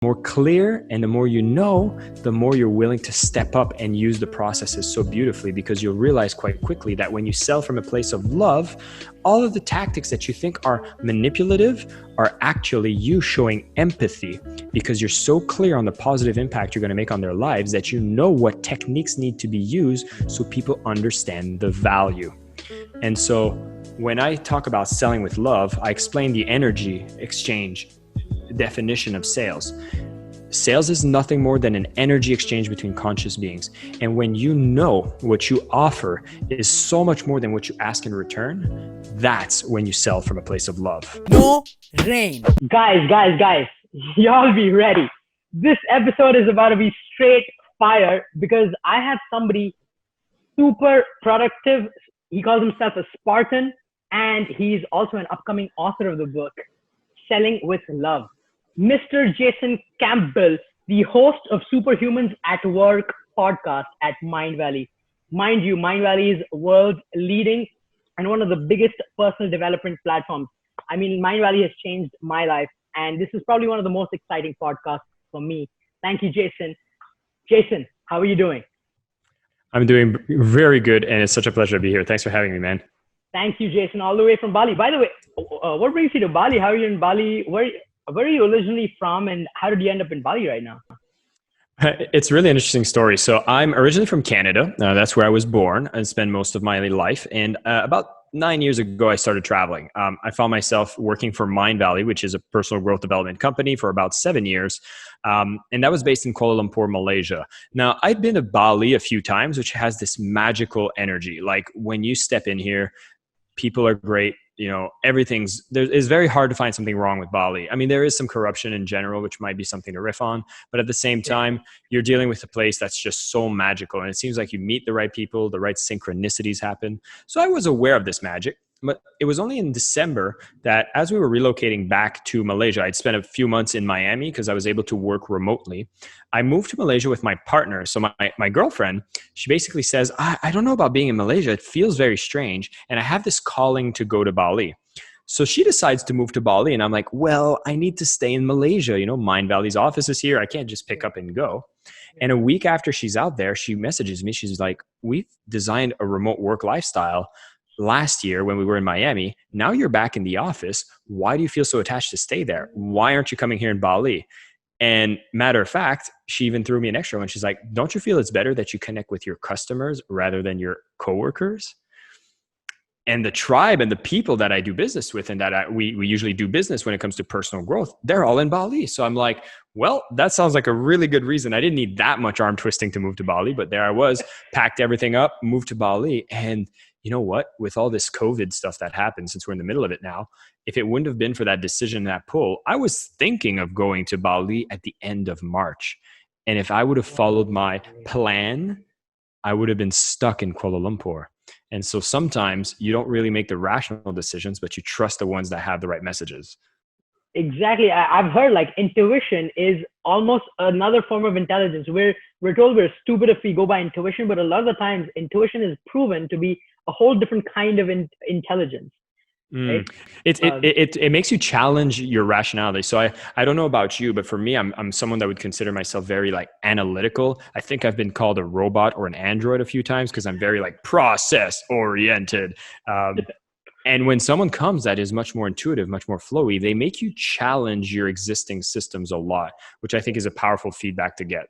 more clear and the more you know, the more you're willing to step up and use the processes so beautifully, because you'll realize quite quickly that when you sell from a place of love, all of the tactics that you think are manipulative are actually you showing empathy, because you're so clear on the positive impact you're going to make on their lives that you know what techniques need to be used so people understand the value. And so when I talk about selling with love, I explain the energy exchange definition of sales. Sales is nothing more than an energy exchange between conscious beings. And when you know what you offer is so much more than what you ask in return, that's when you sell from a place of love. No rain. Guys, y'all be ready. This episode is about to be straight fire because I have somebody super productive. He calls himself a Spartan, and he's also an upcoming author of the book, Selling with Love. Mr. Jason Campbell, the host of Superhumans at Work podcast at Mindvalley. Mind you, Mindvalley is world's leading and one of the biggest personal development platforms. I mean, Mindvalley has changed my life, and this is probably one of the most exciting podcasts for me. Thank you, Jason. Jason, how are you doing? I'm doing very good, and it's such a pleasure to be here. Thanks for having me, man. Thank you, Jason, all the way from Bali. By the way, what brings you to Bali? How are you in Bali? Where are you originally from, and how did you end up in Bali right now? It's a really interesting story. So I'm originally from Canada. That's where I was born and spent most of my life. And about 9 years ago, I started traveling. I found myself working for Mindvalley, which is a personal growth development company, for about 7 years. And that was based in Kuala Lumpur, Malaysia. Now, I've been to Bali a few times, which has this magical energy. Like when you step in here, people are great. You know, it's very hard to find something wrong with Bali. I mean, there is some corruption in general, which might be something to riff on, but at the same time, you're dealing with a place that's just so magical. And it seems like you meet the right people, the right synchronicities happen. So I was aware of this magic, but it was only in December that as we were relocating back to Malaysia, I'd spent a few months in Miami because I was able to work remotely. I moved to Malaysia with my partner. So my girlfriend, she basically says, I don't know about being in Malaysia. It feels very strange. And I have this calling to go to Bali. So she decides to move to Bali. And I'm like, well, I need to stay in Malaysia. You know, Mindvalley's office is here. I can't just pick up and go. And a week after she's out there, she messages me. She's like, we've designed a remote work lifestyle last year when we were in Miami. Now you're back in the office. Why do you feel so attached to stay there? Why aren't you coming here in Bali? And matter of fact, she even threw me an extra one. She's like, don't you feel it's better that you connect with your customers rather than your coworkers? And the tribe and the people that I do business with and that we usually do business when it comes to personal growth, they're all in Bali. So I'm like, well, that sounds like a really good reason. I didn't need that much arm twisting to move to Bali, but there I was, packed everything up, moved to Bali. And you know what? With all this COVID stuff that happened, since we're in the middle of it now, if it wouldn't have been for that decision, that pull, I was thinking of going to Bali at the end of March. And if I would have followed my plan, I would have been stuck in Kuala Lumpur. And so sometimes you don't really make the rational decisions, but you trust the ones that have the right messages. Exactly. I've heard like intuition is almost another form of intelligence. We're told we're stupid if we go by intuition, but a lot of the times intuition is proven to be a whole different kind of intelligence. Right? It makes you challenge your rationality. So I don't know about you, but for me, I'm someone that would consider myself very like analytical. I think I've been called a robot or an android a few times because I'm very like process oriented. And when someone comes that is much more intuitive, much more flowy, they make you challenge your existing systems a lot, which I think is a powerful feedback to get.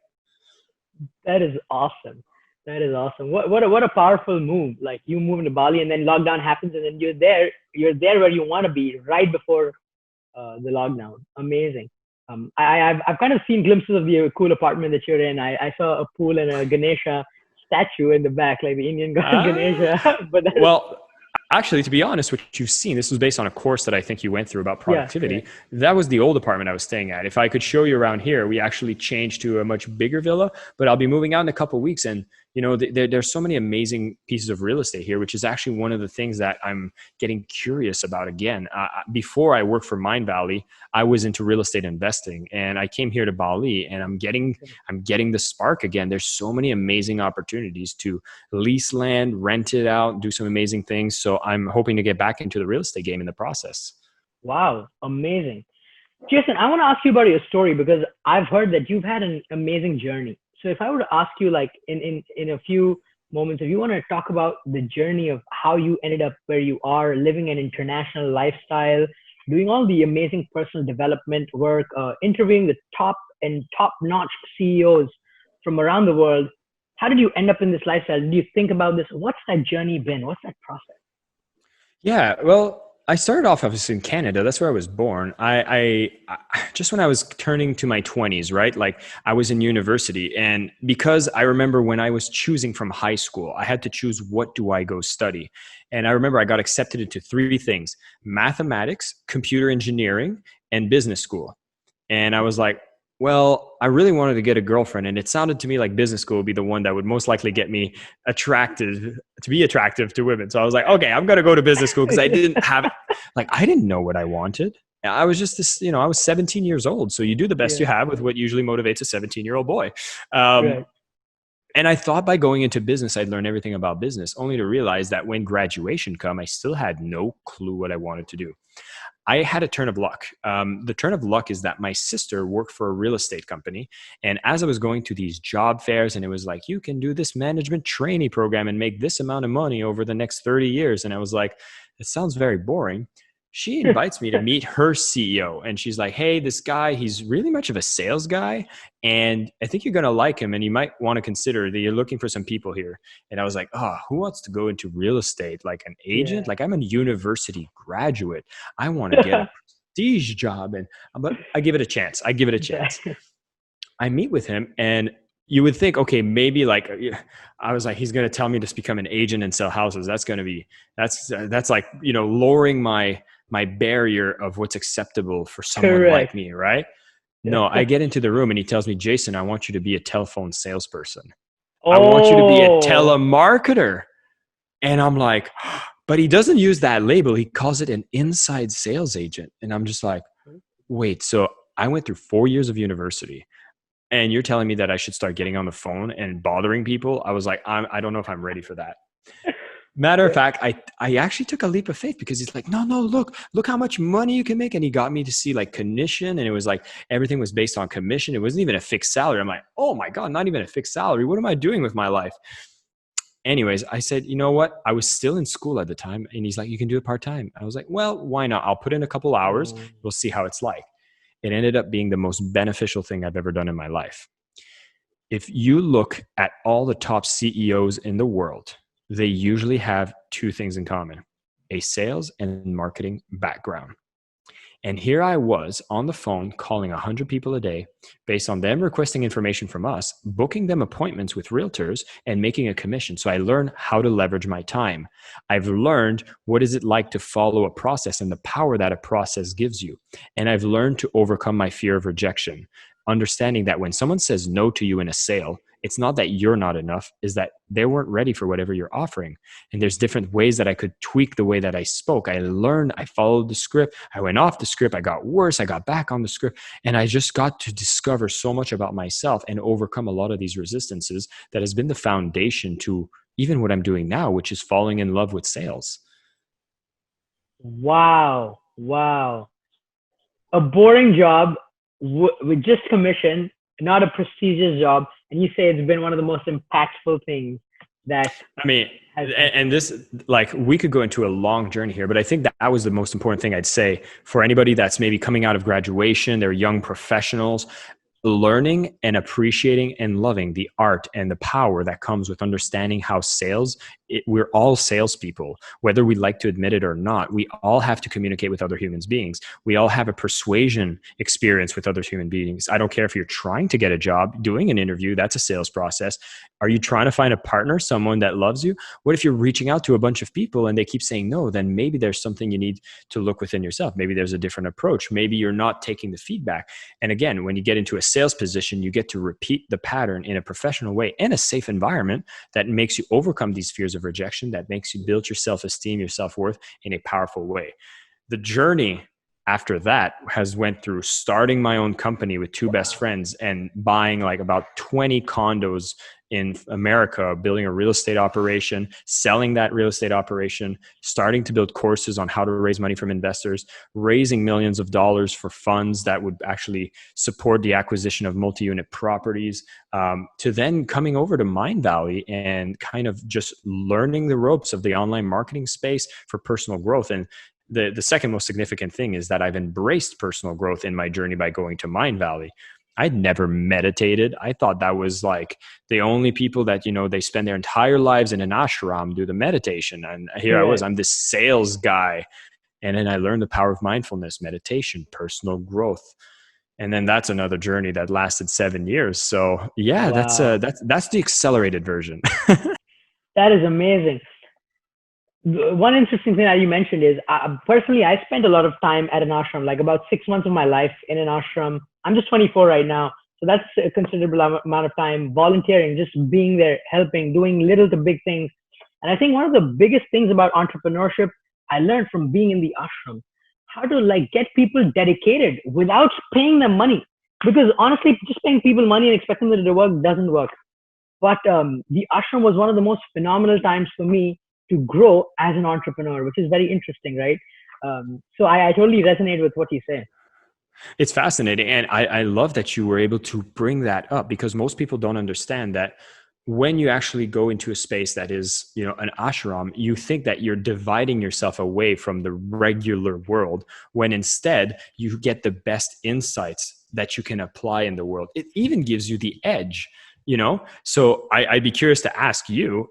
That is awesome. That is awesome. What a powerful move. Like you move into Bali and then lockdown happens and then you're there where you want to be right before the lockdown. Amazing. I've kind of seen glimpses of the cool apartment that you're in. I saw a pool and a Ganesha statue in the back, like the Indian god Ganesha. But actually, to be honest, what you've seen, this was based on a course that I think you went through about productivity. Yeah. That was the old apartment I was staying at. If I could show you around here, we actually changed to a much bigger villa, but I'll be moving out in a couple of weeks. And, you know, there's so many amazing pieces of real estate here, which is actually one of the things that I'm getting curious about again. Before I worked for Mindvalley, I was into real estate investing and I came here to Bali and I'm getting the spark again. There's so many amazing opportunities to lease land, rent it out, do some amazing things. So I'm hoping to get back into the real estate game in the process. Wow. Amazing. Jason, I want to ask you about your story because I've heard that you've had an amazing journey. So if I were to ask you, like in a few moments, if you want to talk about the journey of how you ended up where you are, living an international lifestyle, doing all the amazing personal development work, interviewing the top and top-notch CEOs from around the world, how did you end up in this lifestyle? Did you think about this? What's that journey been? What's that process? Yeah, well, I started off obviously in Canada. That's where I was born. I just when I was turning to my 20s, right? Like I was in university, and because I remember when I was choosing from high school, I had to choose what do I go study. And I remember I got accepted into three things: mathematics, computer engineering, and business school. And I was like, well, I really wanted to get a girlfriend, and it sounded to me like business school would be the one that would most likely get me attractive to women. So I was like, okay, I'm going to go to business school because I didn't have, like, I didn't know what I wanted. I was just this, I was 17 years old. So you do the best you have with what usually motivates a 17-year-old boy. Right. And I thought by going into business, I'd learn everything about business, only to realize that when graduation came, I still had no clue what I wanted to do. I had a turn of luck. The turn of luck is that my sister worked for a real estate company. And as I was going to these job fairs, and it was like, you can do this management trainee program and make this amount of money over the next 30 years. And I was like, it sounds very boring. She invites me to meet her CEO. And she's like, hey, this guy, he's really much of a sales guy. And I think you're going to like him. And you might want to consider that you're looking for some people here. And I was like, oh, who wants to go into real estate? Like an agent? Yeah. Like I'm a university graduate. I want to get a prestige job. But I give it a chance. I meet with him, and you would think, okay, maybe like, I was like, he's going to tell me to become an agent and sell houses. That's going to be, that's like, lowering my barrier of what's acceptable for someone like me, right? No, I get into the room and he tells me, Jason, I want you to be a telephone salesperson. I want you to be a telemarketer. And I'm like, but he doesn't use that label. He calls it an inside sales agent. And I'm just like, wait, so I went through 4 years of university and you're telling me that I should start getting on the phone and bothering people? I was like, I don't know if I'm ready for that. Matter of fact, I actually took a leap of faith because he's like, no, look how much money you can make. And he got me to see like commission. And it was like, everything was based on commission. It wasn't even a fixed salary. I'm like, oh my God, not even a fixed salary. What am I doing with my life? Anyways, I said, you know what? I was still in school at the time. And he's like, you can do it part-time. I was like, well, why not? I'll put in a couple hours. We'll see how it's like. It ended up being the most beneficial thing I've ever done in my life. If you look at all the top CEOs in the world, they usually have two things in common: a sales and marketing background. And here I was on the phone calling 100 people a day based on them requesting information from us, booking them appointments with realtors and making a commission. So I learned how to leverage my time. I've learned what is it like to follow a process and the power that a process gives you. And I've learned to overcome my fear of rejection, understanding that when someone says no to you in a sale, it's not that you're not enough, is that they weren't ready for whatever you're offering. And there's different ways that I could tweak the way that I spoke. I learned, I followed the script, I went off the script, I got worse, I got back on the script, and I just got to discover so much about myself and overcome a lot of these resistances that has been the foundation to even what I'm doing now, which is falling in love with sales. Wow. A boring job with just commission, not a prestigious job, and you say it's been one of the most impactful things that and this, like, we could go into a long journey here, but I think that was the most important thing I'd say for anybody that's maybe coming out of graduation, they're young professionals, learning and appreciating and loving the art and the power that comes with understanding how sales, we're all salespeople, whether we like to admit it or not. We all have to communicate with other human beings. We all have a persuasion experience with other human beings. I don't care if you're trying to get a job, doing an interview, that's a sales process. Are you trying to find a partner, someone that loves you? What if you're reaching out to a bunch of people and they keep saying no? Then maybe there's something you need to look within yourself. Maybe there's a different approach. Maybe you're not taking the feedback. And again, when you get into a sales position, you get to repeat the pattern in a professional way and a safe environment that makes you overcome these fears of rejection, that makes you build your self-esteem, your self-worth in a powerful way. The journey after that has went through starting my own company with two best friends and buying like about 20 condos in America, building a real estate operation, selling that real estate operation, starting to build courses on how to raise money from investors, raising millions of dollars for funds that would actually support the acquisition of multi-unit properties, to then coming over to Mindvalley and kind of just learning the ropes of the online marketing space for personal growth. And the second most significant thing is that I've embraced personal growth in my journey by going to Mindvalley. I'd never meditated. I thought that was like the only people that, they spend their entire lives in an ashram do the meditation. And here I was, I'm this sales guy. And then I learned the power of mindfulness, meditation, personal growth. And then that's another journey that lasted 7 years. So yeah, Wow. that's the accelerated version. That is amazing. One interesting thing that you mentioned is, personally, I spent a lot of time at an ashram, like about 6 months of my life in an ashram. I'm just 24 right now. So that's a considerable amount of time volunteering, just being there, helping, doing little to big things. And I think one of the biggest things about entrepreneurship I learned from being in the ashram, how to like get people dedicated without paying them money. Because honestly, just paying people money and expecting them to do work doesn't work. But the ashram was one of the most phenomenal times for me to grow as an entrepreneur, which is very interesting, right? So I totally resonate with what you say. It's fascinating. And I love that you were able to bring that up, because most people don't understand that when you actually go into a space that is, an ashram, you think that you're dividing yourself away from the regular world, when instead you get the best insights that you can apply in the world. It even gives you the edge, So I'd be curious to ask you,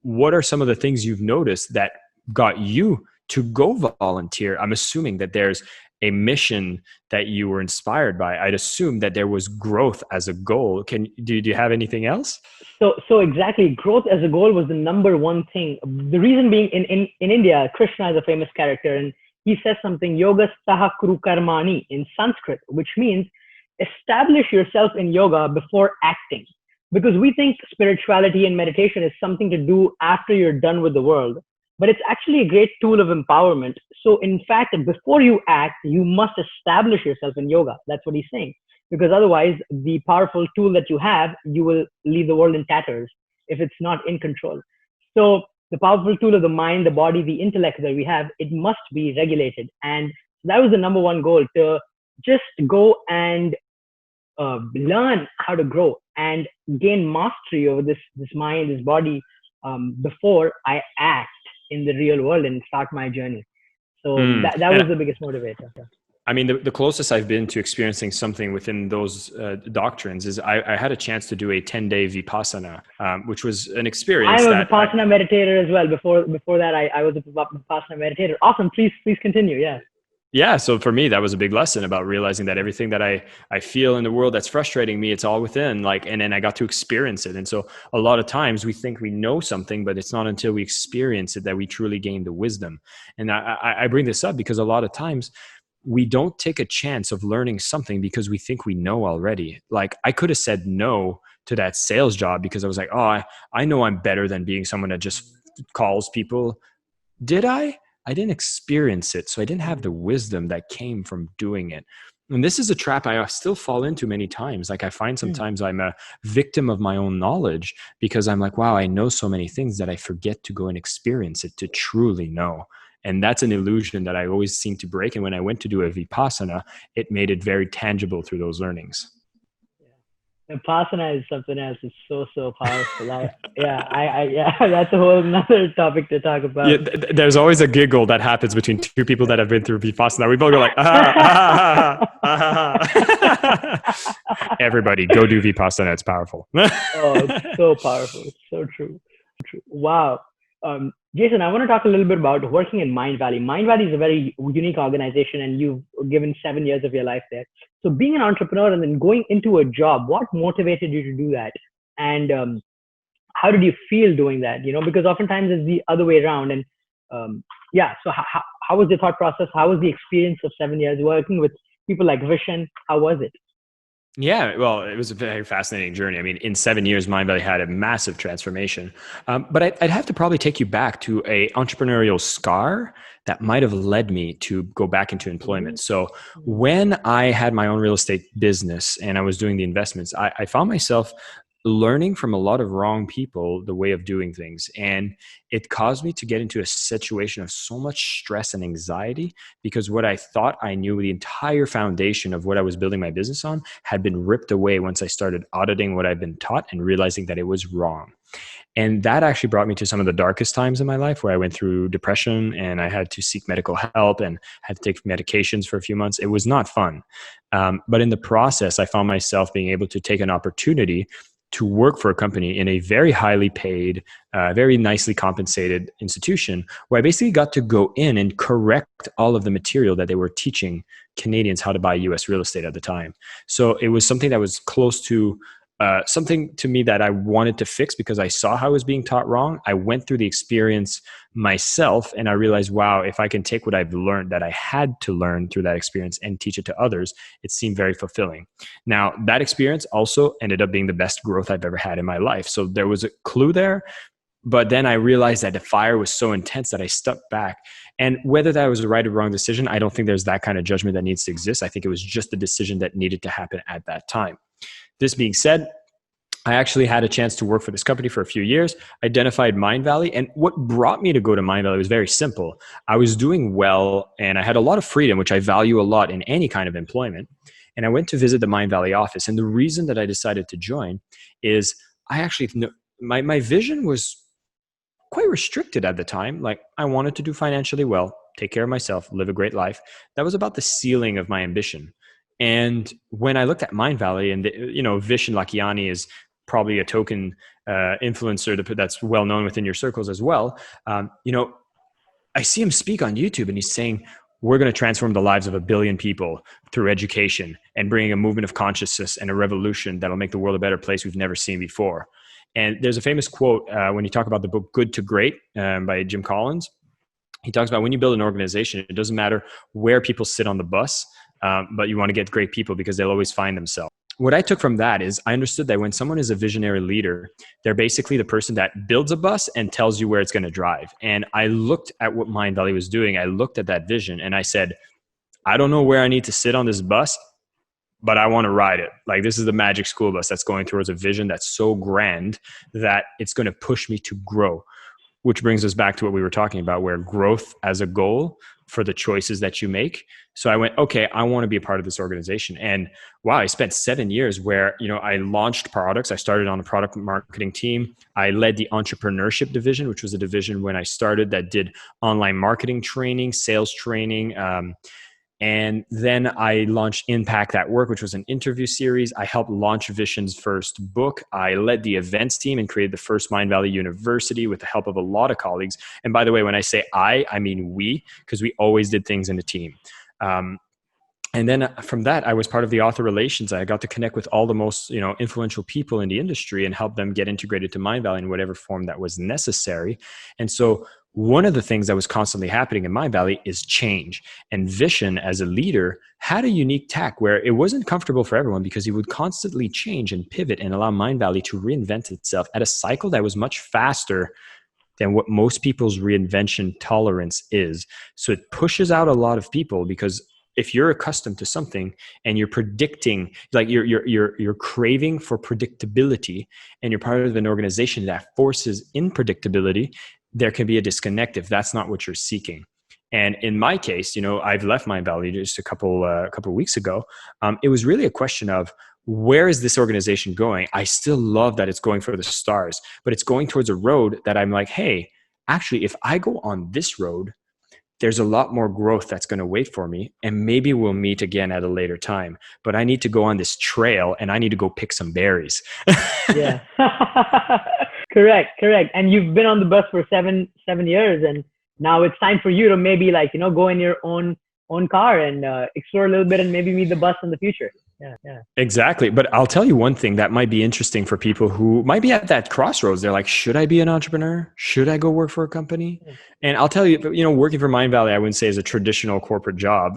what are some of the things you've noticed that got you to go volunteer? I'm assuming that there's a mission that you were inspired by. I'd assume that there was growth as a goal. Do you have anything else? So exactly, growth as a goal was the number one thing. The reason being, in India, Krishna is a famous character, and he says something, yoga saha kuru karmani, in Sanskrit, which means establish yourself in yoga before acting. Because we think spirituality and meditation is something to do after you're done with the world, but it's actually a great tool of empowerment. So in fact, before you act, you must establish yourself in yoga. That's what he's saying. Because otherwise, the powerful tool that you have, you will leave the world in tatters if it's not in control. So the powerful tool of the mind, the body, the intellect that we have, it must be regulated. And that was the number one goal, to just go and learn how to grow and gain mastery over this mind, this body, before I act in the real world and start my journey. So that was the biggest motivator. I mean, the closest I've been to experiencing something within those doctrines is I had a chance to do a 10-day Vipassana, which was an experience. I'm a Vipassana meditator as well. Before that, I was a Vipassana meditator. Awesome. Please continue. Yeah. Yeah. So for me, that was a big lesson about realizing that everything that I feel in the world that's frustrating me, it's all within, and then I got to experience it. And so a lot of times we think we know something, but it's not until we experience it that we truly gain the wisdom. And I bring this up because a lot of times we don't take a chance of learning something because we think we know already. Like I could have said no to that sales job because I was like, oh, I know I'm better than being someone that just calls people. Did I? I didn't experience it. So I didn't have the wisdom that came from doing it. And this is a trap I still fall into many times. Like I find sometimes I'm a victim of my own knowledge because I'm like, wow, I know so many things that I forget to go and experience it to truly know. And that's an illusion that I always seem to break. And when I went to do a Vipassana, it made it very tangible through those learnings. Vipassana is something else. It's so powerful. That's a whole another topic to talk about. Yeah, there's always a giggle that happens between two people that have been through Vipassana. We both go like, Everybody, go do Vipassana. It's powerful. It's so powerful. It's so true. Wow. Jason, I want to talk a little bit about working in Mindvalley. Mindvalley is a very unique organization, and you've given 7 years of your life there. So being an entrepreneur and then going into a job, what motivated you to do that? And how did you feel doing that? Because oftentimes it's the other way around. And so how was the thought process? How was the experience of 7 years working with people like Vishen? How was it? Yeah, well, it was a very fascinating journey. I mean, in 7 years, Mindvalley had a massive transformation. But I'd have to probably take you back to a entrepreneurial scar that might have led me to go back into employment. So when I had my own real estate business and I was doing the investments, I found myself learning from a lot of wrong people the way of doing things. And it caused me to get into a situation of so much stress and anxiety because what I thought I knew, the entire foundation of what I was building my business on, had been ripped away once I started auditing what I've been taught and realizing that it was wrong. And that actually brought me to some of the darkest times in my life where I went through depression and I had to seek medical help and had to take medications for a few months. It was not fun. But in the process, I found myself being able to take an opportunity to work for a company in a very highly paid, very nicely compensated institution where I basically got to go in and correct all of the material that they were teaching Canadians how to buy US real estate at the time. So it was something that was close to something to me that I wanted to fix because I saw how I was being taught wrong. I went through the experience myself and I realized, wow, if I can take what I've learned that I had to learn through that experience and teach it to others, it seemed very fulfilling. Now, that experience also ended up being the best growth I've ever had in my life. So there was a clue there. But then I realized that the fire was so intense that I stepped back. And whether that was a right or wrong decision, I don't think there's that kind of judgment that needs to exist. I think it was just the decision that needed to happen at that time. This being said, I actually had a chance to work for this company for a few years, identified Mindvalley. And what brought me to go to Mindvalley was very simple. I was doing well and I had a lot of freedom, which I value a lot in any kind of employment. And I went to visit the Mindvalley office. And the reason that I decided to join is I actually, my vision was quite restricted at the time. Like I wanted to do financially well, take care of myself, live a great life. That was about the ceiling of my ambition. And when I looked at Mindvalley and, Vishen Lakhiani is probably a token influencer that's well known within your circles as well. I see him speak on YouTube and he's saying, we're going to transform the lives of 1 billion people through education and bringing a movement of consciousness and a revolution that'll make the world a better place we've never seen before. And there's a famous quote when you talk about the book Good to Great by Jim Collins. He talks about when you build an organization, it doesn't matter where people sit on the bus, but you want to get great people because they'll always find themselves. What I took from that is I understood that when someone is a visionary leader, they're basically the person that builds a bus and tells you where it's going to drive. And I looked at what Mindvalley was doing. I looked at that vision and I said, I don't know where I need to sit on this bus, but I want to ride it. Like this is the magic school bus that's going towards a vision that's so grand that it's going to push me to grow, which brings us back to what we were talking about, where growth as a goal for the choices that you make. So I went, okay, I want to be a part of this organization. And wow, I spent 7 years where, I launched products. I started on a product marketing team. I led the entrepreneurship division, which was a division when I started that did online marketing training, sales training, and then I launched Impact at Work, which was an interview series. I helped launch Vishen's first book. I led the events team and created the first Mindvalley University with the help of a lot of colleagues. And by the way, when I say I mean we, because we always did things in a team. And then from that, I was part of the author relations. I got to connect with all the most, influential people in the industry and help them get integrated to Mindvalley in whatever form that was necessary. And so one of the things that was constantly happening in Mindvalley is change. And Vishen, as a leader, had a unique tack where it wasn't comfortable for everyone because he would constantly change and pivot and allow Mindvalley to reinvent itself at a cycle that was much faster than what most people's reinvention tolerance is. So it pushes out a lot of people because if you're accustomed to something and you're predicting, like you're craving for predictability and you're part of an organization that forces unpredictability, there can be a disconnect if that's not what you're seeking. And in my case, I've left Mindvalley just a couple of weeks ago. It was really a question of where is this organization going? I still love that it's going for the stars, but it's going towards a road that I'm like, hey, actually, if I go on this road, there's a lot more growth that's going to wait for me. And maybe we'll meet again at a later time, but I need to go on this trail and I need to go pick some berries. Yeah. Correct. And you've been on the bus for seven years, and now it's time for you to maybe go in your own car and explore a little bit and maybe meet the bus in the future. Yeah. Exactly. But I'll tell you one thing that might be interesting for people who might be at that crossroads. They're like, should I be an entrepreneur? Should I go work for a company? And I'll tell you, working for Mind Valley, I wouldn't say is a traditional corporate job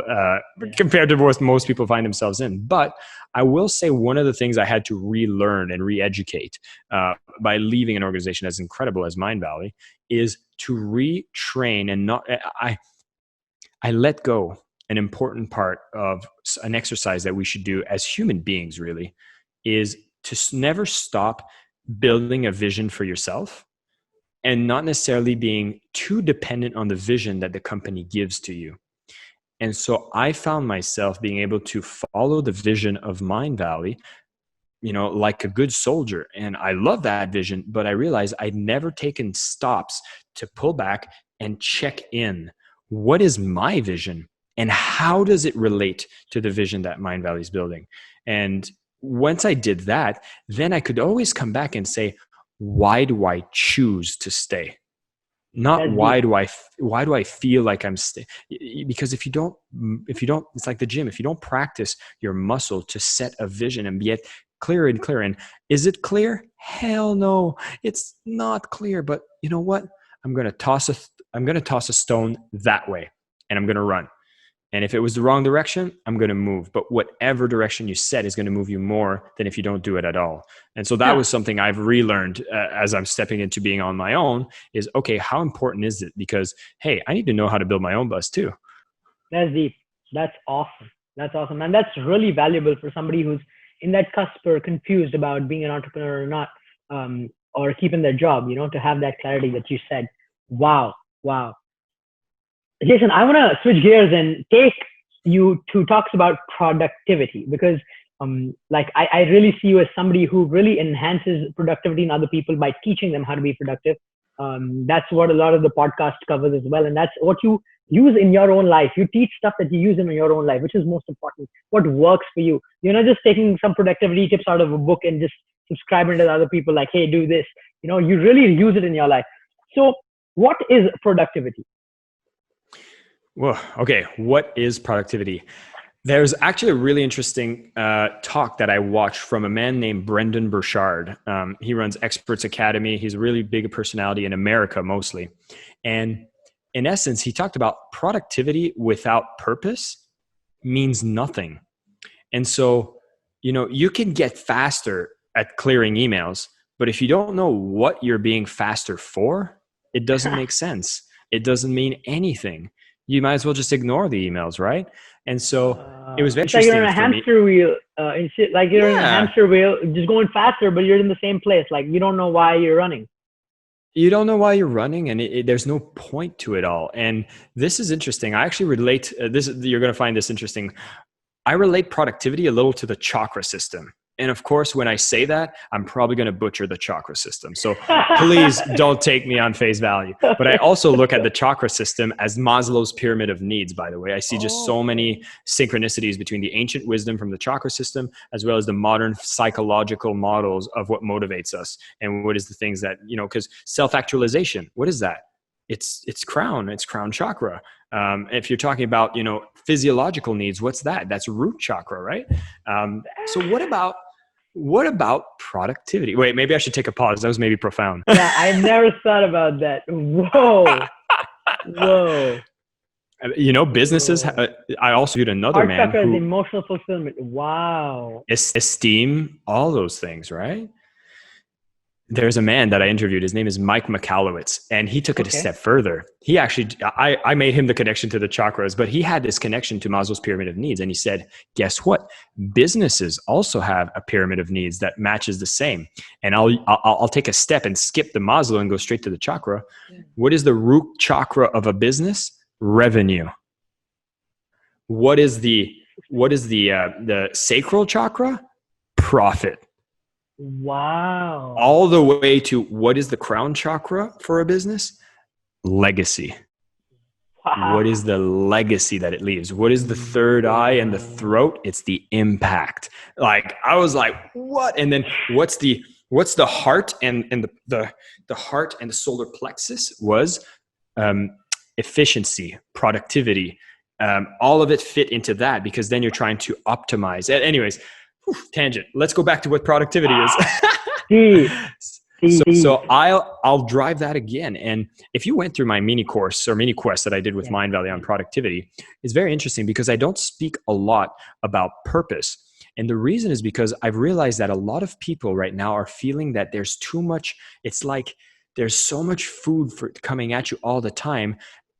compared to what most people find themselves in. But I will say one of the things I had to relearn and re-educate by leaving an organization as incredible as Mind Valley is to retrain and not, I let go. An important part of an exercise that we should do as human beings really is to never stop building a vision for yourself and not necessarily being too dependent on the vision that the company gives to you. And so I found myself being able to follow the vision of Mind Valley, like a good soldier. And I love that vision, but I realized I'd never taken stops to pull back and check in. What is my vision? And how does it relate to the vision that Mind Valley is building? And once I did that, then I could always come back and say, why do I choose to stay? Not why do I feel like I'm staying? Because if you don't, it's like the gym. If you don't practice your muscle to set a vision and be it clearer and clearer. And is it clear? Hell no, it's not clear. But you know what? I'm going to toss a stone that way, and I'm going to run. And if it was the wrong direction, I'm going to move. But whatever direction you set is going to move you more than if you don't do it at all. And so that was something I've relearned as I'm stepping into being on my own is, okay, how important is it? Because, hey, I need to know how to build my own bus too. That's deep. That's awesome. And that's really valuable for somebody who's in that cusp or confused about being an entrepreneur or not, or keeping their job, to have that clarity that you said. Wow. Jason, I want to switch gears and take you to talks about productivity because I really see you as somebody who really enhances productivity in other people by teaching them how to be productive. That's what a lot of the podcast covers as well. And that's what you use in your own life. You teach stuff that you use in your own life, which is most important. What works for you. You're not just taking some productivity tips out of a book and just subscribing to other people like, hey, do this. You really use it in your life. So what is productivity? Well, okay. What is productivity? There's actually a really interesting talk that I watched from a man named Brendon Burchard. He runs Experts Academy. He's a really big personality in America mostly. And in essence, he talked about productivity without purpose means nothing. And so, you can get faster at clearing emails, but if you don't know what you're being faster for, it doesn't make sense. It doesn't mean anything. You might as well just ignore the emails, right? And so it was interesting. It's like you're on a hamster wheel and shit. Like you're in a hamster wheel, just going faster, but you're in the same place. Like you don't know why you're running. You don't know why you're running, and there's no point to it all. And this is interesting. I actually relate this. You're going to find this interesting. I relate productivity a little to the chakra system. And of course, when I say that, I'm probably going to butcher the chakra system. So please don't take me on face value. But I also look at the chakra system as Maslow's pyramid of needs, by the way. I see just so many synchronicities between the ancient wisdom from the chakra system, as well as the modern psychological models of what motivates us. And what is the things that, because self-actualization, what is that? It's crown chakra. If you're talking about, physiological needs, what's that? That's root chakra, right? So what about productivity? Wait, maybe I should take a pause. That was maybe profound. Yeah, I never thought about that. Whoa. Businesses, I also viewed another man chakra who is emotional fulfillment. Wow. Esteem, all those things, right? There's a man that I interviewed. His name is Mike Michalowicz, and he took it a step further. He actually, I made him the connection to the chakras, but he had this connection to Maslow's pyramid of needs. And he said, guess what? Businesses also have a pyramid of needs that matches the same. And I'll take a step and skip the Maslow and go straight to the chakra. Yeah. What is the root chakra of a business? Revenue. What is the sacral chakra? Profit. Wow. All the way to what is the crown chakra for a business? Legacy. Wow. What is the legacy that it leaves? What is the third eye and the throat? It's the impact. Like I was like, what? And then what's the heart and the heart and the solar plexus was efficiency, productivity, all of it fit into that, because then you're trying to optimize. Anyways, tangent. Let's go back to what productivity is. So I'll drive that again. And if you went through my mini course or mini quest that I did with Mind Valley on productivity, it's very interesting because I don't speak a lot about purpose. And the reason is because I've realized that a lot of people right now are feeling that there's too much. It's like there's so much food coming at you all the time,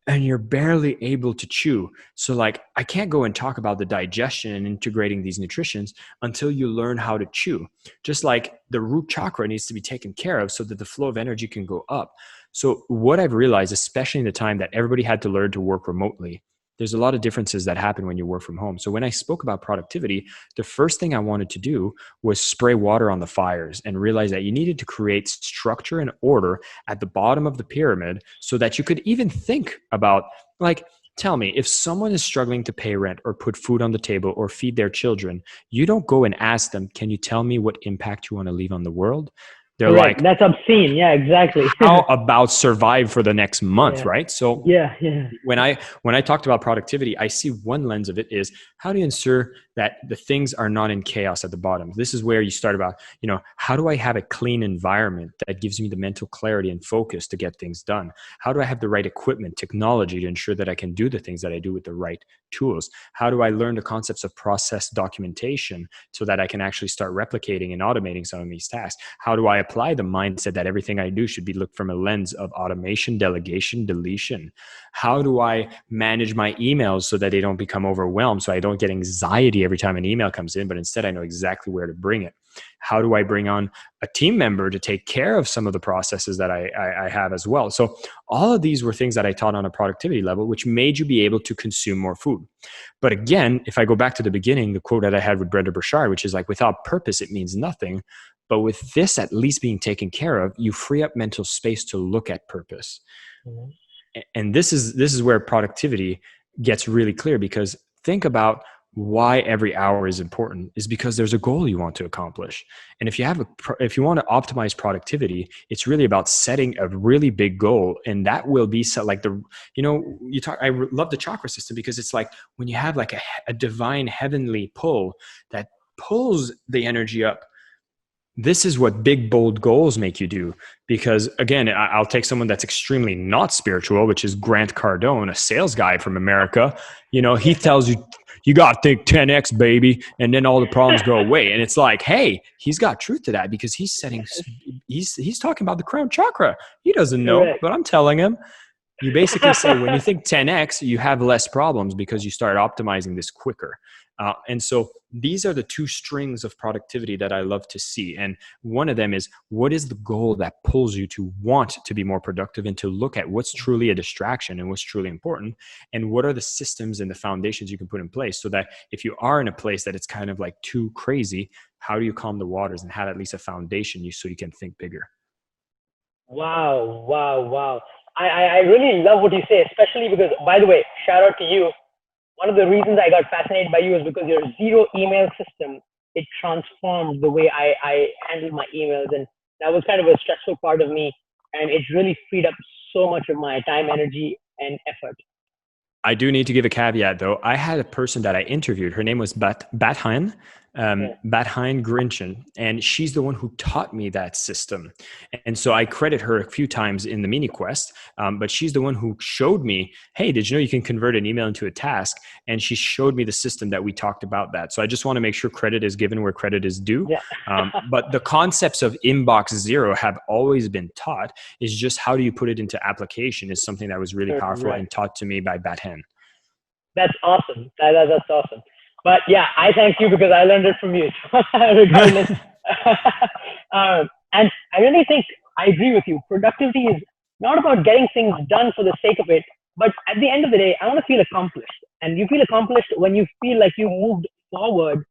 and you're barely able to chew. So like, I can't go and talk about the digestion and integrating these nutritions until you learn how to chew. Just like the root chakra needs to be taken care of so that the flow of energy can go up. So what I've realized, especially in the time that everybody had to learn to work remotely, there's a lot of differences that happen when you work from home. So when I spoke about productivity, the first thing I wanted to do was spray water on the fires and realize that you needed to create structure and order at the bottom of the pyramid so that you could even think about, like, tell me, if someone is struggling to pay rent or put food on the table or feed their children, you don't go and ask them, can you tell me what impact you want to leave on the world? They're Correct. like, that's obscene. Yeah, exactly. how about survive for the next month, right? So when I talked about productivity, I see one lens of it is, how do you ensure that the things are not in chaos at the bottom? This is where you start about, how do I have a clean environment that gives me the mental clarity and focus to get things done? How do I have the right equipment, technology to ensure that I can do the things that I do with the right tools? How do I learn the concepts of process documentation so that I can actually start replicating and automating some of these tasks? How do I apply the mindset that everything I do should be looked from a lens of automation, delegation, deletion? How do I manage my emails so that they don't become overwhelmed, so I don't get anxiety every time an email comes in, but instead I know exactly where to bring it? How do I bring on a team member to take care of some of the processes that I have as well? So all of these were things that I taught on a productivity level, which made you be able to consume more food. But again, if I go back to the beginning, the quote that I had with Brenda Burchard, which is like, without purpose, it means nothing. But with this at least being taken care of, you free up mental space to look at purpose. Mm-hmm. And this is where productivity gets really clear, because think about why every hour is important is because there's a goal you want to accomplish. And if you want to optimize productivity, it's really about setting a really big goal. And that will be like I love the chakra system, because it's like when you have like a divine heavenly pull that pulls the energy up. This is what big, bold goals make you do. Because again, I'll take someone that's extremely not spiritual, which is Grant Cardone, a sales guy from America. He tells you, you got to think 10x, baby, and then all the problems go away. And it's like, hey, he's got truth to that, because he's talking about the crown chakra. He doesn't know, but I'm telling him. You basically say, when you think 10x, you have less problems because you start optimizing this quicker. And so these are the two strings of productivity that I love to see. And one of them is, what is the goal that pulls you to want to be more productive and to look at what's truly a distraction and what's truly important? And what are the systems and the foundations you can put in place so that if you are in a place that it's kind of like too crazy, how do you calm the waters and have at least a foundation so you can think bigger? Wow. I really love what you say, especially because, by the way, shout out to you. One of the reasons I got fascinated by you is because your zero email system, it transformed the way I handle my emails. And that was kind of a stressful part of me. And it really freed up so much of my time, energy, and effort. I do need to give a caveat, though. I had a person that I interviewed. Her name was Bat-Hein Grinchen, and she's the one who taught me that system. And so I credit her a few times in the mini quest, but she's the one who showed me, hey, did you know you can convert an email into a task? And she showed me the system that we talked about that. So I just want to make sure credit is given where credit is due. Yeah. But the concepts of inbox zero have always been taught. Is just how do you put it into application is something that was really powerful and taught to me by Bat-Hein. That's awesome. That's awesome. But yeah, I thank you because I learned it from you, regardless. And I really think I agree with you. Productivity is not about getting things done for the sake of it, but at the end of the day, I want to feel accomplished. And you feel accomplished when you feel like you moved forward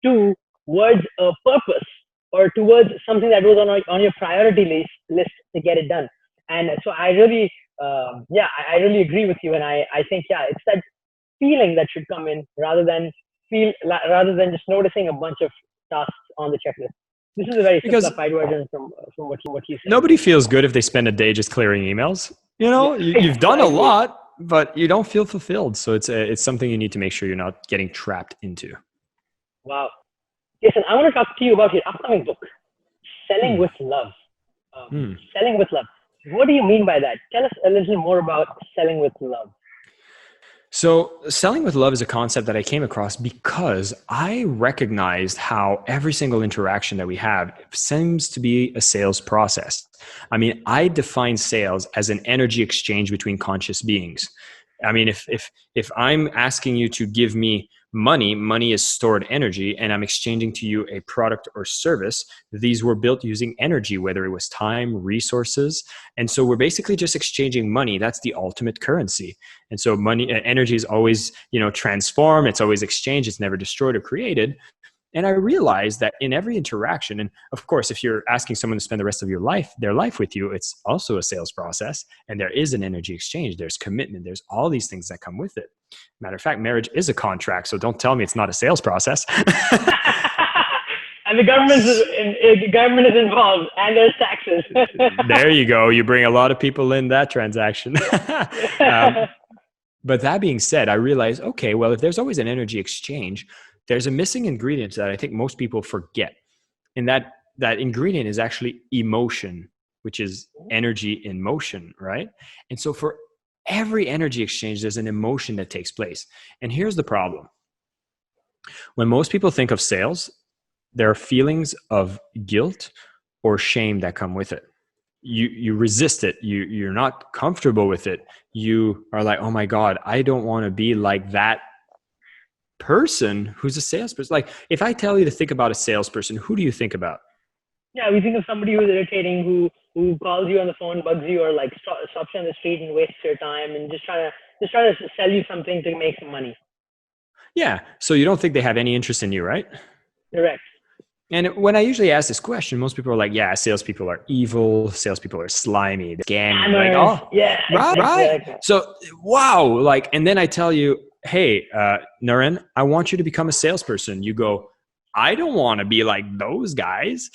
towards a purpose or towards something that was on your priority list to get it done. And so I really, I really agree with you. And I think, it's that feeling that should come in rather than just noticing a bunch of tasks on the checklist. This is a very simplified version from what you said. Nobody feels good if they spend a day just clearing emails. You've done a lot. but you don't feel fulfilled. So it's something you need to make sure you're not getting trapped into. Wow. Jason, I want to talk to you about your upcoming book, Selling with Love. Selling with Love. What do you mean by that? Tell us a little more about Selling with Love. So selling with love is a concept that I came across because I recognized how every single interaction that we have seems to be a sales process. I mean, I define sales as an energy exchange between conscious beings. I mean, if I'm asking you to give me money is stored energy, and I'm exchanging to you a product or service. These were built using energy, whether it was time, resources. And so we're basically just exchanging money. That's the ultimate currency. And so energy is always, transformed. It's always exchanged. It's never destroyed or created. And I realized that in every interaction, and of course, if you're asking someone to spend the rest of their life with you, it's also a sales process. And there is an energy exchange. There's commitment. There's all these things that come with it. Matter of fact, marriage is a contract. So don't tell me it's not a sales process. And the government is involved, and there's taxes. There you go. You bring a lot of people in that transaction. But that being said, I realized, okay, well, if there's always an energy exchange, there's a missing ingredient that I think most people forget. And that ingredient is actually emotion, which is energy in motion, right? And so for every energy exchange, there's an emotion that takes place. And here's the problem. When most people think of sales, there are feelings of guilt or shame that come with it. You resist it. You're not comfortable with it. You are like, oh my God, I don't want to be like that person who's a salesperson. Like, if I tell you to think about a salesperson, who do you think about? Yeah, we think of somebody who's irritating, who calls you on the phone, bugs you, or like stops you on the street and wastes your time and just try to sell you something to make some money. Yeah. So you don't think they have any interest in you, right? Correct. And when I usually ask this question, most people are like, yeah, salespeople are evil. Salespeople are slimy. They're scamming. Like, oh, yeah, right. Exactly. So, wow. Like, and then I tell you, hey, Naren, I want you to become a salesperson. You go, I don't want to be like those guys.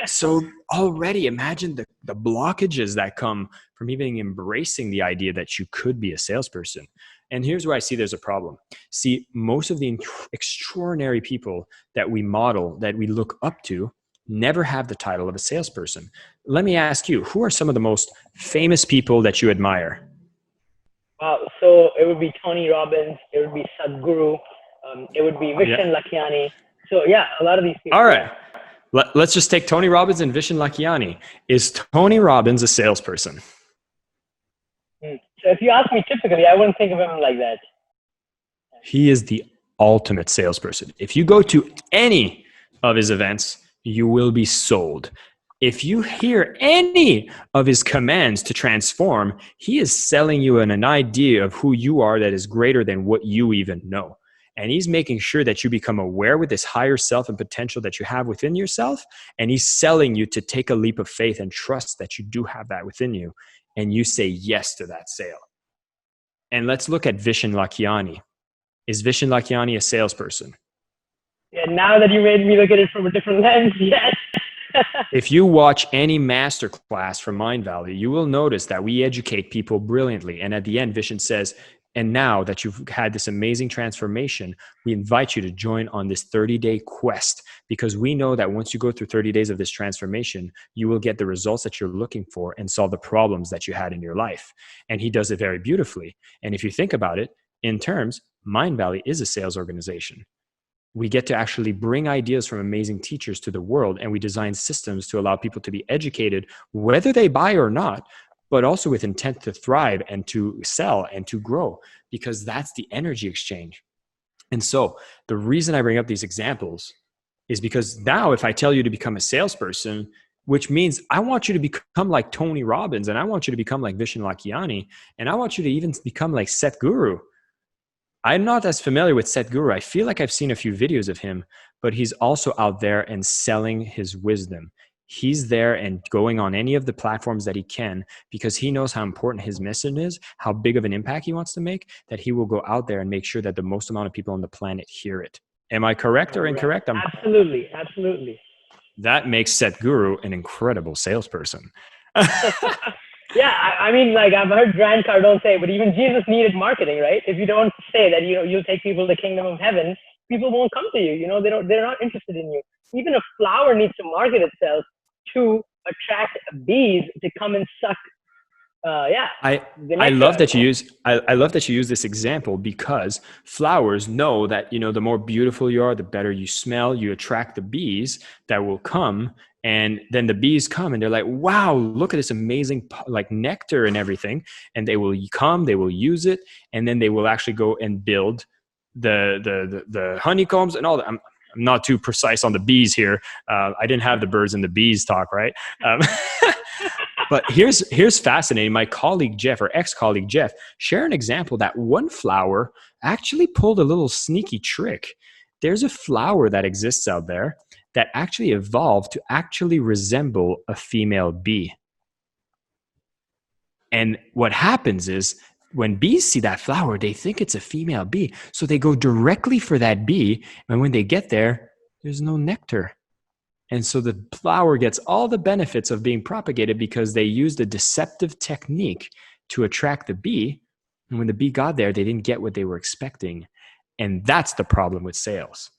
So already imagine the blockages that come from even embracing the idea that you could be a salesperson. And here's where I see there's a problem. See, most of the extraordinary people that we model, that we look up to, never have the title of a salesperson. Let me ask you, who are some of the most famous people that you admire? Wow. So it would be Tony Robbins. It would be Sadhguru. It would be Vishen Lakhiani. So yeah, a lot of these people. All right. Let's just take Tony Robbins and Vishen Lakhiani. Is Tony Robbins a salesperson? So if you ask me typically, I wouldn't think of him like that. He is the ultimate salesperson. If you go to any of his events, you will be sold. If you hear any of his commands to transform, he is selling you an idea of who you are that is greater than what you even know. And he's making sure that you become aware with this higher self and potential that you have within yourself. And he's selling you to take a leap of faith and trust that you do have that within you. And you say yes to that sale. And let's look at Vishen Lakhiani. Is Vishen Lakhiani a salesperson? Yeah, now that you made me look at it from a different lens, yes. If you watch any masterclass from Mind Valley, you will notice that we educate people brilliantly. And at the end, Vishen says, and now that you've had this amazing transformation, we invite you to join on this 30-day quest, because we know that once you go through 30 days of this transformation, you will get the results that you're looking for and solve the problems that you had in your life. And he does it very beautifully. And if you think about it in terms, Mind Valley is a sales organization. We get to actually bring ideas from amazing teachers to the world, and we design systems to allow people to be educated, whether they buy or not, but also with intent to thrive and to sell and to grow, because that's the energy exchange. And so the reason I bring up these examples is because now if I tell you to become a salesperson, which means I want you to become like Tony Robbins, and I want you to become like Vishen Lakhiani, and I want you to even become like Sadhguru. I'm not as familiar with Sadhguru. I feel like I've seen a few videos of him, but he's also out there and selling his wisdom. He's there and going on any of the platforms that he can, because he knows how important his mission is, how big of an impact he wants to make, that he will go out there and make sure that the most amount of people on the planet hear it. Am I correct or incorrect? Absolutely. Absolutely. That makes Sadhguru an incredible salesperson. Yeah, I mean, like I've heard Grant Cardone say, but even Jesus needed marketing, right? If you don't say that, you'll take people to the kingdom of heaven, people won't come to you. They're not interested in you. Even a flower needs to market itself to attract bees to come and suck, I the I nectar love out of that it. you use I love that you use this example because flowers know that the more beautiful you are, the better you smell. You attract the bees that will come, and then the bees come and they're like, "Wow, look at this amazing like nectar and everything." And they will come, they will use it, and then they will actually go and build the honeycombs and all that. I'm not too precise on the bees here. I didn't have the birds and the bees talk, right? Um, But here's fascinating. My colleague Jeff, or ex-colleague Jeff, shared an example that one flower actually pulled a little sneaky trick. There's a flower that exists out there that actually evolved to actually resemble a female bee. And what happens is when bees see that flower, they think it's a female bee. So they go directly for that bee. And when they get there, there's no nectar. And so the flower gets all the benefits of being propagated because they used a deceptive technique to attract the bee. And when the bee got there, they didn't get what they were expecting. And that's the problem with sales,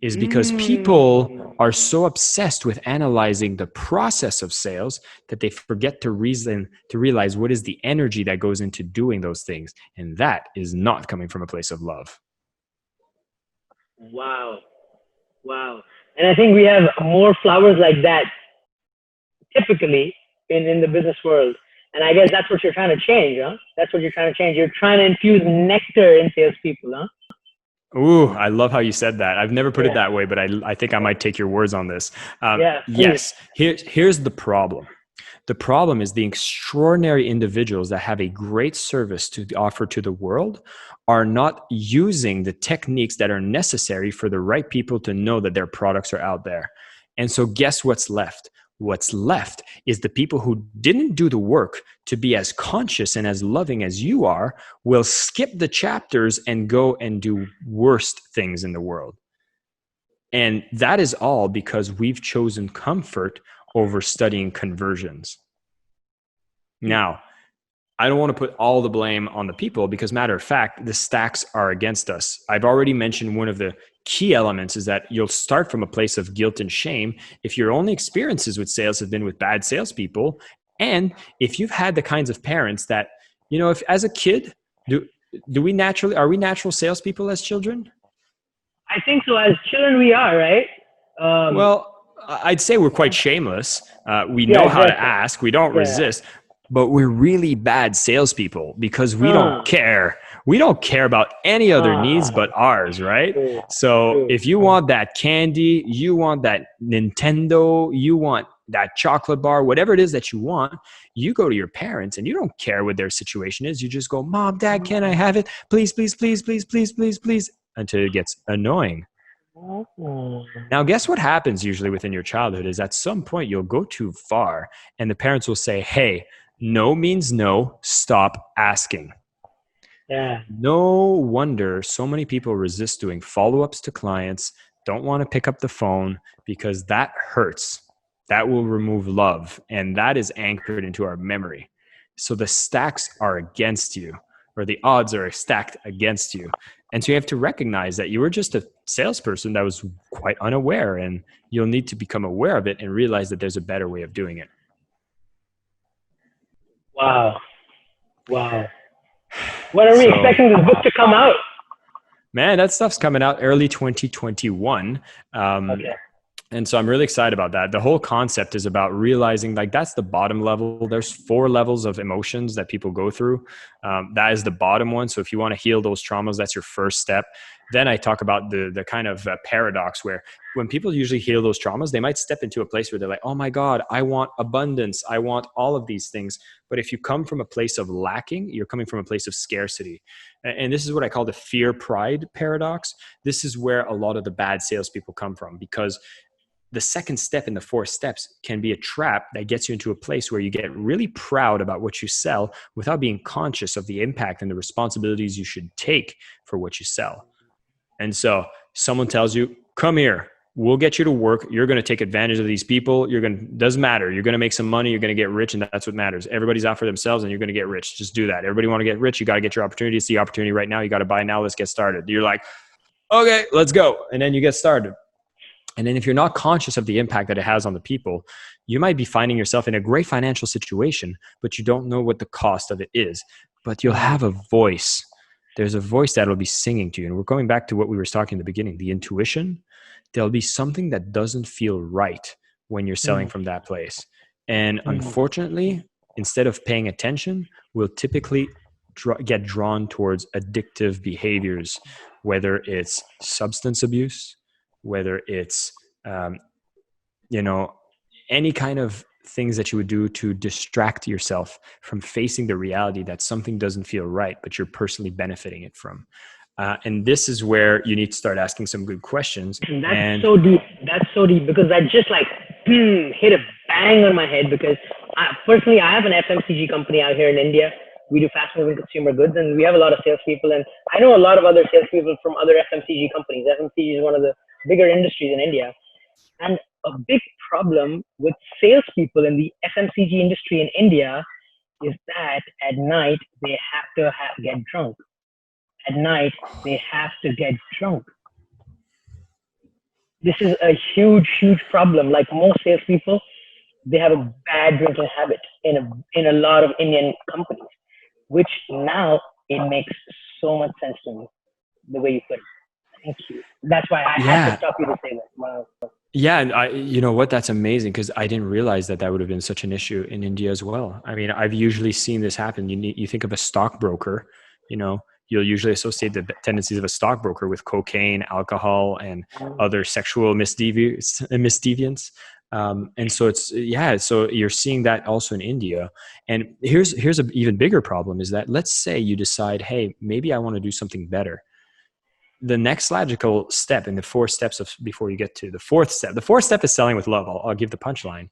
is because people are so obsessed with analyzing the process of sales that they forget to realize what is the energy that goes into doing those things. And that is not coming from a place of love. Wow. Wow. And I think we have more flowers like that typically in the business world. And I guess that's what you're trying to change, huh? That's what you're trying to change. You're trying to infuse nectar in salespeople, huh? Ooh, I love how you said that. I've never put it Yeah. that way, but I think I might take your words on this. Yeah. Yes, here's the problem. The problem is the extraordinary individuals that have a great service to offer to the world are not using the techniques that are necessary for the right people to know that their products are out there. And so guess what's left? What's left is the people who didn't do the work to be as conscious and as loving as you are will skip the chapters and go and do worst things in the world. And that is all because we've chosen comfort over studying conversions. Now, I don't want to put all the blame on the people because, matter of fact, the stacks are against us. I've already mentioned one of the key elements is that you'll start from a place of guilt and shame if your only experiences with sales have been with bad salespeople. And if you've had the kinds of parents that, if as a kid, are we natural salespeople as children? I think so. As children, we are, right? Well, I'd say we're quite shameless. We Yeah, know how to exactly. ask. We don't Yeah. resist, but we're really bad salespeople because we Huh. don't care. We don't care about any other needs but ours, right? True. So True. if you want that candy, you want that Nintendo, you want that chocolate bar, whatever it is that you want, you go to your parents and you don't care what their situation is. You just go, Mom, Dad, can I have it? Please, please, please, please, please, please, please, until it gets annoying. Now, guess what happens usually within your childhood is at some point you'll go too far and the parents will say, hey, no means no, stop asking. Yeah. No wonder so many people resist doing follow-ups to clients, don't want to pick up the phone because that hurts. That will remove love, and that is anchored into our memory. So the stacks are against you, or the odds are stacked against you. And so you have to recognize that you were just a salesperson that was quite unaware, and you'll need to become aware of it and realize that there's a better way of doing it. Wow. Wow. When are we expecting this book to come out? Man, that stuff's coming out early 2021. Okay. And so I'm really excited about that. The whole concept is about realizing like that's the bottom level. There's 4 levels of emotions that people go through. That is the bottom one. So if you want to heal those traumas, that's your first step. Then I talk about the kind of paradox where when people usually heal those traumas, they might step into a place where they're like, oh my God, I want abundance. I want all of these things. But if you come from a place of lacking, you're coming from a place of scarcity. And this is what I call the fear pride paradox. This is where a lot of the bad salespeople come from, because the second step in the 4 steps can be a trap that gets you into a place where you get really proud about what you sell without being conscious of the impact and the responsibilities you should take for what you sell. And so someone tells you, come here, we'll get you to work. You're going to take advantage of these people. Doesn't matter. You're going to make some money. You're going to get rich. And that's what matters. Everybody's out for themselves and you're going to get rich. Just do that. Everybody want to get rich. You got to get your opportunity. It's the opportunity right now. You got to buy now. Let's get started. You're like, okay, let's go. And then you get started. And then if you're not conscious of the impact that it has on the people, you might be finding yourself in a great financial situation, but you don't know what the cost of it is. But you'll have a voice. There's a voice that will be singing to you. And we're going back to what we were talking in the beginning, the intuition. There'll be something that doesn't feel right when you're selling from that place. And unfortunately, instead of paying attention, we'll typically get drawn towards addictive behaviors, whether it's substance abuse, whether it's, any kind of things that you would do to distract yourself from facing the reality that something doesn't feel right, but you're personally benefiting it from. And this is where you need to start asking some good questions. That's so deep. That's so deep because that just like hit a bang on my head because personally, I have an FMCG company out here in India. We do fast moving consumer goods and we have a lot of salespeople. And I know a lot of other salespeople from other FMCG companies. FMCG is one of the bigger industries in India. And a big problem with salespeople in the FMCG industry in India is that at night they have to get drunk. At night they have to get drunk. This is a huge, huge problem. Like most salespeople, they have a bad drinking habit in a lot of Indian companies, which now it makes so much sense to me, the way you put it. Thank you. That's why I had to stop you to say that. Wow. Yeah. And you know what? That's amazing because I didn't realize that would have been such an issue in India as well. I mean, I've usually seen this happen. You think of a stockbroker, you'll usually associate the tendencies of a stockbroker with cocaine, alcohol, and other sexual misdeviance. And so so you're seeing that also in India. And here's an even bigger problem is that let's say you decide, hey, maybe I want to do something better. The next logical step in the 4 steps before you get to the 4th step. The 4th step is selling with love. I'll give the punchline.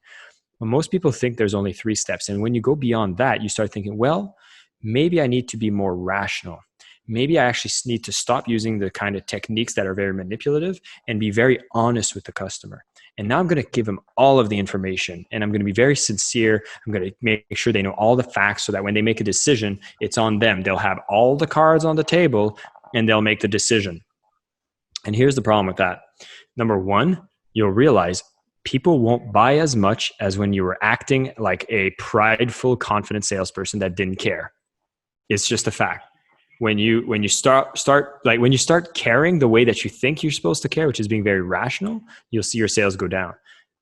But most people think there's only 3 steps. And when you go beyond that, you start thinking, well, maybe I need to be more rational. Maybe I actually need to stop using the kind of techniques that are very manipulative and be very honest with the customer. And now I'm going to give them all of the information and I'm going to be very sincere. I'm going to make sure they know all the facts so that when they make a decision, it's on them. They'll have all the cards on the table and they'll make the decision. And here's the problem with that. Number 1, you'll realize people won't buy as much as when you were acting like a prideful, confident salesperson that didn't care. It's just a fact. When you start caring the way that you think you're supposed to care, which is being very rational, you'll see your sales go down.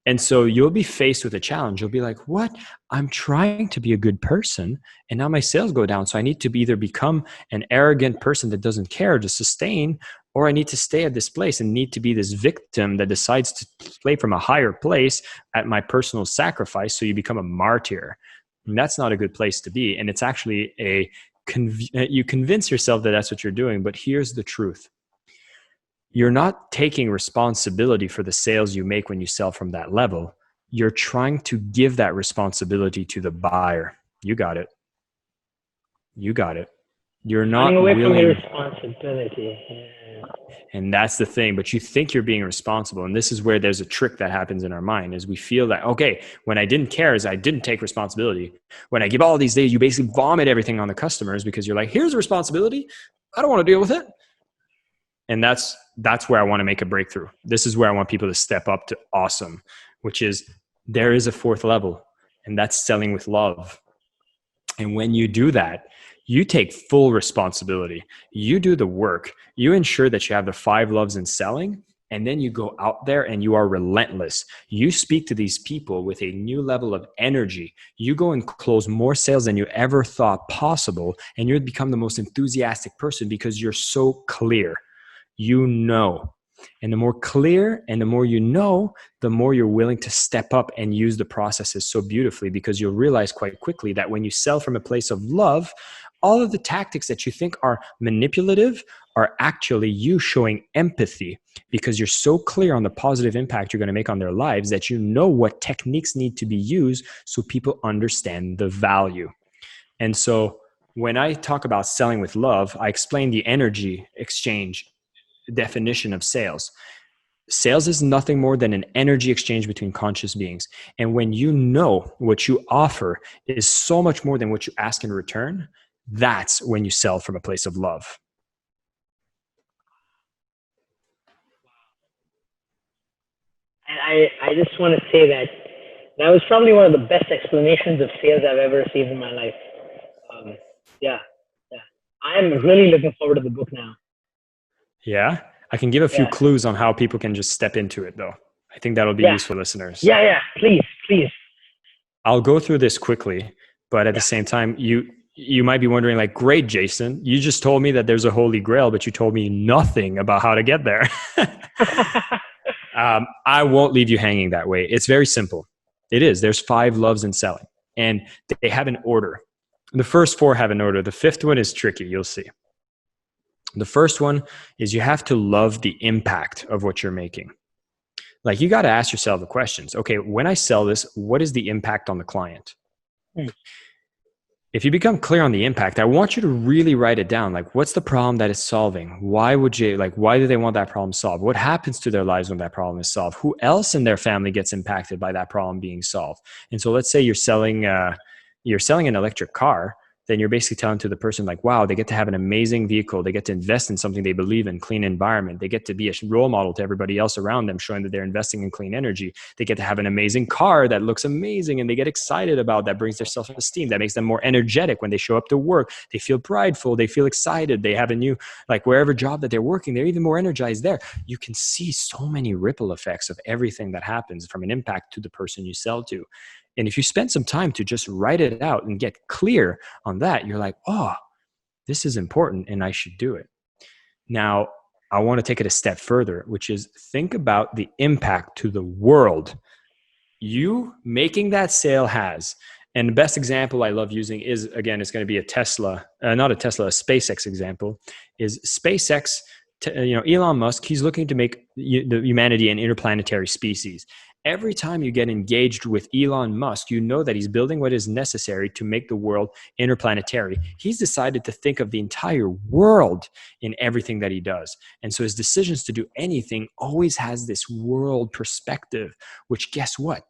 And so you'll be faced with a challenge. You'll be like, what? I'm trying to be a good person and now my sales go down. So I need to either become an arrogant person that doesn't care to sustain, or I need to stay at this place and need to be this victim that decides to play from a higher place at my personal sacrifice. So you become a martyr. And that's not a good place to be. And it's actually you convince yourself that that's what you're doing. But here's the truth. You're not taking responsibility for the sales you make when you sell from that level. You're trying to give that responsibility to the buyer. You got it. You're not away willing. From your responsibility. Yeah. And that's the thing. But you think you're being responsible. And this is where there's a trick that happens in our mind is we feel that, okay, when I didn't care is I didn't take responsibility. When I give all these days, you basically vomit everything on the customers because you're like, here's a responsibility. I don't want to deal with it. And that's where I want to make a breakthrough. This is where I want people to step up to awesome, which is there is a 4th level, and that's selling with love. And when you do that, you take full responsibility. You do the work. You ensure that you have the 5 loves in selling, and then you go out there and you are relentless. You speak to these people with a new level of energy. You go and close more sales than you ever thought possible, and you become the most enthusiastic person because you're so clear. You know. And the more clear and the more you know, the more you're willing to step up and use the processes so beautifully, because you'll realize quite quickly that when you sell from a place of love, all of the tactics that you think are manipulative are actually you showing empathy, because you're so clear on the positive impact you're going to make on their lives that you know what techniques need to be used so people understand the value. And so when I talk about selling with love, I explain the energy exchange definition of sales. Sales is nothing more than an energy exchange between conscious beings. And when you know what you offer is so much more than what you ask in return, that's when you sell from a place of love. And I just want to say that that was probably one of the best explanations of sales I've ever received in my life. Um, yeah, yeah. I'm really looking forward to the book now. Yeah. I can give a few clues on how people can just step into it, though. I think that'll be useful for listeners. Yeah. Please. I'll go through this quickly, but at the same time, you might be wondering, like, great, Jason, you just told me that there's a holy grail, but you told me nothing about how to get there. I won't leave you hanging that way. It's very simple. It is. There's 5 loves in selling, and they have an order. The first 4 have an order. The 5th one is tricky. You'll see. The first one is you have to love the impact of what you're making. Like, you got to ask yourself the questions. Okay, when I sell this, what is the impact on the client? If you become clear on the impact, I want you to really write it down. Like, what's the problem that it's solving? Why do they want that problem solved? What happens to their lives when that problem is solved? Who else in their family gets impacted by that problem being solved? And so let's say you're selling an electric car. Then you're basically telling to the person, like, wow, they get to have an amazing vehicle. They get to invest in something they believe in, clean environment. They get to be a role model to everybody else around them, showing that they're investing in clean energy. They get to have an amazing car that looks amazing and they get excited about, that brings their self-esteem, that makes them more energetic when they show up to work. They feel prideful. They feel excited. They have a new, like, wherever job that they're working, they're even more energized there. You can see so many ripple effects of everything that happens from an impact to the person you sell to. And if you spend some time to just write it out and get clear on that, you're like, oh, this is important and I should do it. Now, I want to take it a step further, which is think about the impact to the world you making that sale has. And the best example I love using is, again, it's going to be a SpaceX example, is SpaceX. Elon Musk, he's looking to make the humanity an interplanetary species. Every time you get engaged with Elon Musk, you know that he's building what is necessary to make the world interplanetary. He's decided to think of the entire world in everything that he does. And so his decisions to do anything always has this world perspective, which, guess what?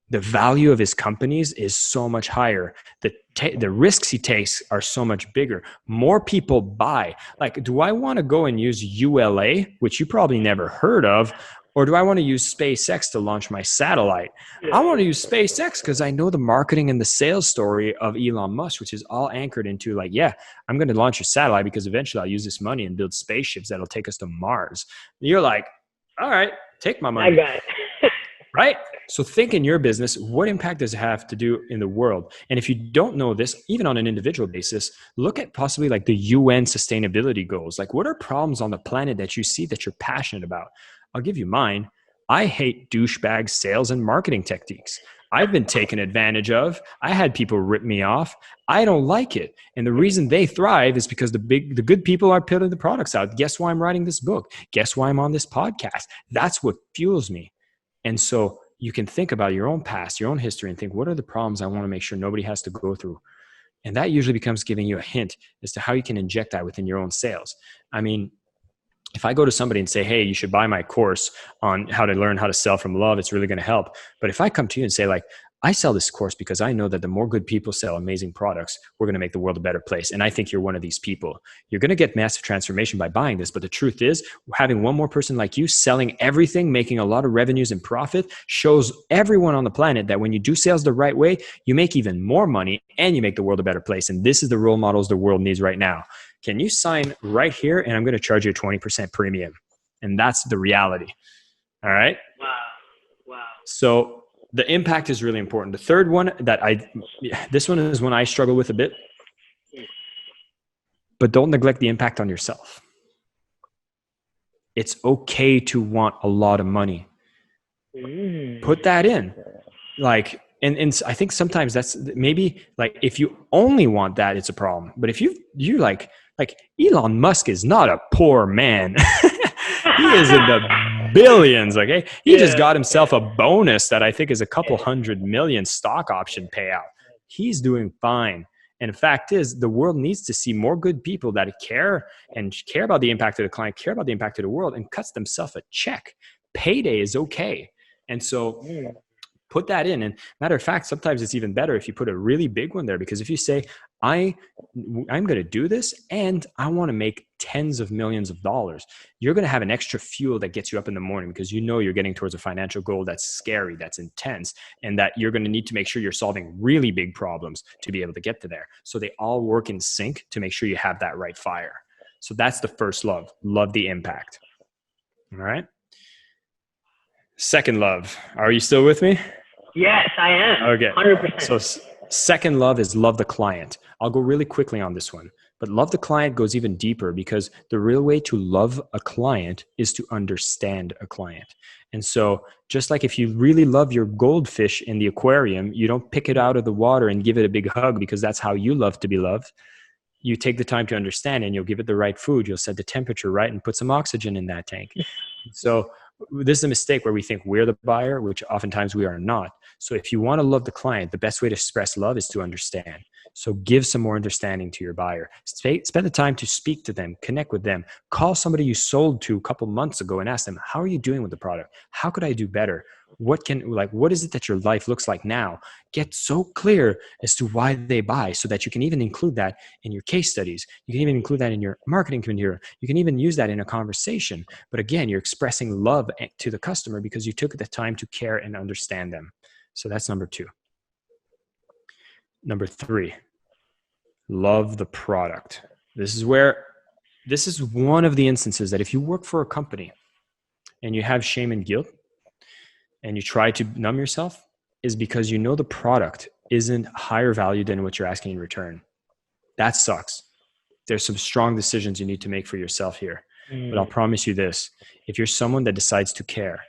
The value of his companies is so much higher. The risks he takes are so much bigger. More people buy. Like, do I want to go and use ULA, which you probably never heard of, or do I want to use SpaceX to launch my satellite? I want to use SpaceX because I know the marketing and the sales story of Elon Musk, which is all anchored into, like, yeah, I'm going to launch a satellite because eventually I'll use this money and build spaceships that'll take us to Mars. You're like, all right, take my money. I got it. Right? So think in your business, what impact does it have to do in the world? And if you don't know this, even on an individual basis, look at possibly like the UN sustainability goals. Like, what are problems on the planet that you see that you're passionate about? I'll give you mine. I hate douchebag sales and marketing techniques. I've been taken advantage of. I had people rip me off. I don't like it. And the reason they thrive is because the good people are putting the products out. Guess why I'm writing this book? Guess why I'm on this podcast? That's what fuels me. And so you can think about your own past, your own history, and think, what are the problems I want to make sure nobody has to go through? And that usually becomes giving you a hint as to how you can inject that within your own sales. I mean, if I go to somebody and say, hey, you should buy my course on how to learn how to sell from love, it's really going to help. But if I come to you and say, like, I sell this course because I know that the more good people sell amazing products, we're going to make the world a better place. And I think you're one of these people. You're going to get massive transformation by buying this. But the truth is, having one more person like you selling everything, making a lot of revenues and profit, shows everyone on the planet that when you do sales the right way, you make even more money and you make the world a better place. And this is the role models the world needs right now. Can you sign right here? And I'm going to charge you a 20% premium. And that's the reality. All right. Wow. So the impact is really important. The third one this one is one I struggle with a bit, but don't neglect the impact on yourself. It's okay to want a lot of money. Put that in. Like, and I think sometimes that's maybe like, if you only want that, it's a problem. But if you like Elon Musk is not a poor man. He is in the billions. Okay. He just got himself a bonus that I think is a couple $100 million stock option payout. He's doing fine. And the fact is, the world needs to see more good people that care about the impact of the client, care about the impact of the world, and cuts themselves a check, payday is okay. And so put that in. And matter of fact, sometimes it's even better if you put a really big one there, because if you say, I'm going to do this and I want to make tens of millions of dollars, you're going to have an extra fuel that gets you up in the morning, because you know you're getting towards a financial goal that's scary, that's intense, and that you're going to need to make sure you're solving really big problems to be able to get to there. So they all work in sync to make sure you have that right fire. So that's the first love. Love the impact. All right. Second love. Are you still with me? Yes, I am. Okay. 100%. So second love is love the client. I'll go really quickly on this one, but love the client goes even deeper, because the real way to love a client is to understand a client. And so just like if you really love your goldfish in the aquarium, you don't pick it out of the water and give it a big hug because that's how you love to be loved. You take the time to understand, and you'll give it the right food. You'll set the temperature right and put some oxygen in that tank. So this is a mistake where we think we're the buyer, which oftentimes we are not. So if you want to love the client, the best way to express love is to understand. So give some more understanding to your buyer. Spend the time to speak to them, connect with them. Call somebody you sold to a couple months ago and ask them, how are you doing with the product? How could I do better? What is it that your life looks like now? Get so clear as to why they buy, so that you can even include that in your case studies. You can even include that in your marketing material. You can even use that in a conversation. But again, you're expressing love to the customer because you took the time to care and understand them. So that's number 2. Number 3, love the product. This is one of the instances that if you work for a company and you have shame and guilt and you try to numb yourself, is because you know the product isn't higher value than what you're asking in return. That sucks. There's some strong decisions you need to make for yourself here. But I'll promise you this: if you're someone that decides to care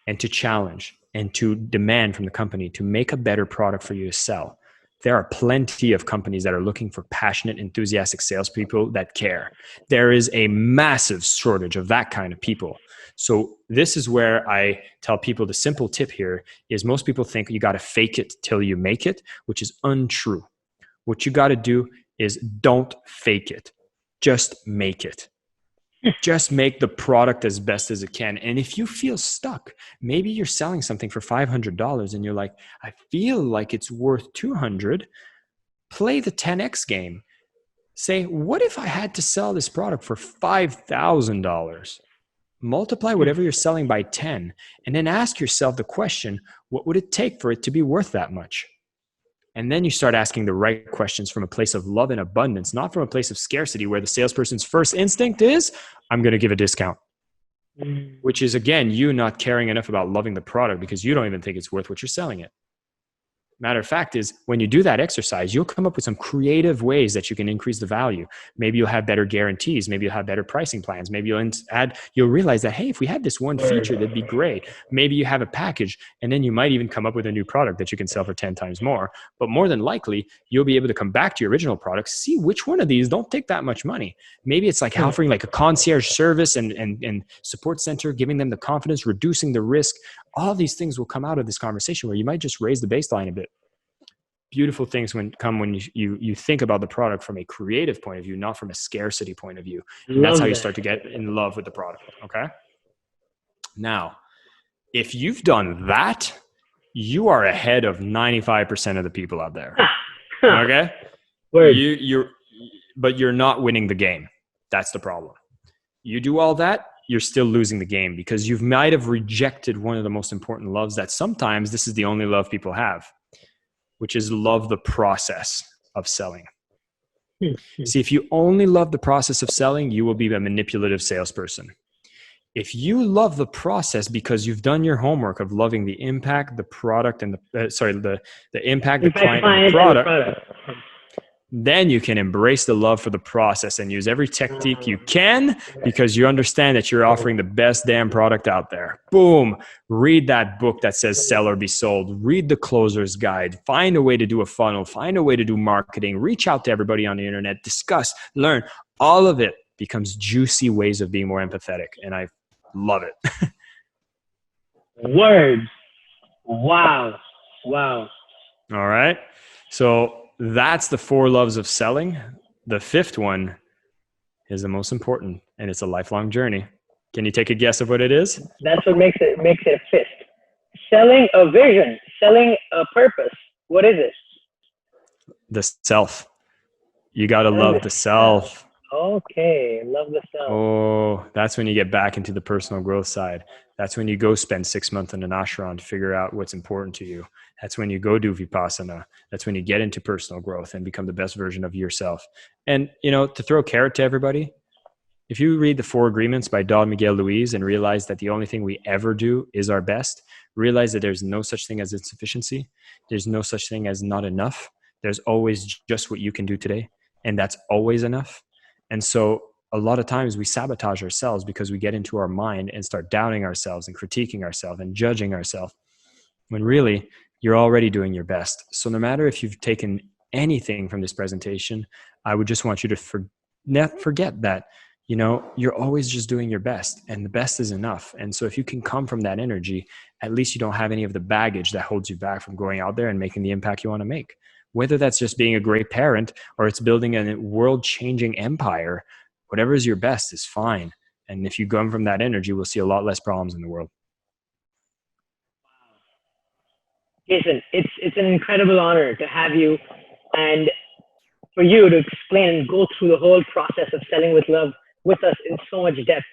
and to challenge and to demand from the company to make a better product for you to sell, there are plenty of companies that are looking for passionate, enthusiastic salespeople that care. There is a massive shortage of that kind of people. So this is where I tell people the simple tip here is, most people think you got to fake it till you make it, which is untrue. What you got to do is don't fake it. Just make it. Just make the product as best as it can. And if you feel stuck, maybe you're selling something for $500 and you're like, I feel like it's worth $200. Play the 10x game. Say, what if I had to sell this product for $5,000? Multiply whatever you're selling by 10, and then ask yourself the question, what would it take for it to be worth that much? And then you start asking the right questions from a place of love and abundance, not from a place of scarcity where the salesperson's first instinct is, I'm going to give a discount, which is, again, you not caring enough about loving the product because you don't even think it's worth what you're selling it. Matter of fact is, when you do that exercise, you'll come up with some creative ways that you can increase the value. Maybe you'll have better guarantees. Maybe you'll have better pricing plans. Maybe you'll realize that, hey, if we had this one feature, that'd be great. Maybe you have a package, and then you might even come up with a new product that you can sell for 10 times more. But more than likely, you'll be able to come back to your original product, see which one of these don't take that much money. Maybe it's like offering like a concierge service and support center, giving them the confidence, reducing the risk. All these things will come out of this conversation where you might just raise the baseline a bit. Beautiful things when you think about the product from a creative point of view, not from a scarcity point of view. And that's how you start to get in love with the product. Okay. Now, if you've done that, you are ahead of 95% of the people out there. Okay. But you're not winning the game. That's the problem. You do all that, you're still losing the game because you might have rejected one of the most important loves that sometimes this is the only love people have, which is love the process of selling. See, if you only love the process of selling, you will be a manipulative salesperson. If you love the process because you've done your homework of loving the impact, the product, and the impact, the client, and the product, then you can embrace the love for the process and use every technique you can because you understand that you're offering the best damn product out there. Boom. Read that book that says sell or be sold. Read the closer's guide. Find a way to do a funnel. Find a way to do marketing. Reach out to everybody on the internet. Discuss. Learn. All of it becomes juicy ways of being more empathetic. And I love it. Words. Wow. All right. So that's the 4 loves of selling. The 5th one is the most important, and it's a lifelong journey. Can you take a guess of what it is? That's what makes it a fist. Selling a vision, selling a purpose. What is it? The self. You got to love the self. Okay, love the self. Oh, that's when you get back into the personal growth side. That's when you go spend 6 months in an ashram to figure out what's important to you. That's when you go do Vipassana. That's when you get into personal growth and become the best version of yourself. And, to throw a carrot to everybody, if you read the 4 Agreements by Don Miguel Ruiz and realize that the only thing we ever do is our best, realize that there's no such thing as insufficiency. There's no such thing as not enough. There's always just what you can do today. And that's always enough. And so a lot of times we sabotage ourselves because we get into our mind and start doubting ourselves and critiquing ourselves and judging ourselves, when really you're already doing your best. So no matter if you've taken anything from this presentation, I would just want you to forget that, you're always just doing your best, and the best is enough. And so if you can come from that energy, at least you don't have any of the baggage that holds you back from going out there and making the impact you want to make. Whether that's just being a great parent or it's building a world-changing empire, whatever is your best is fine. And if you come from that energy, we'll see a lot less problems in the world. Jason, it's an incredible honor to have you and for you to explain and go through the whole process of selling with love with us in so much depth.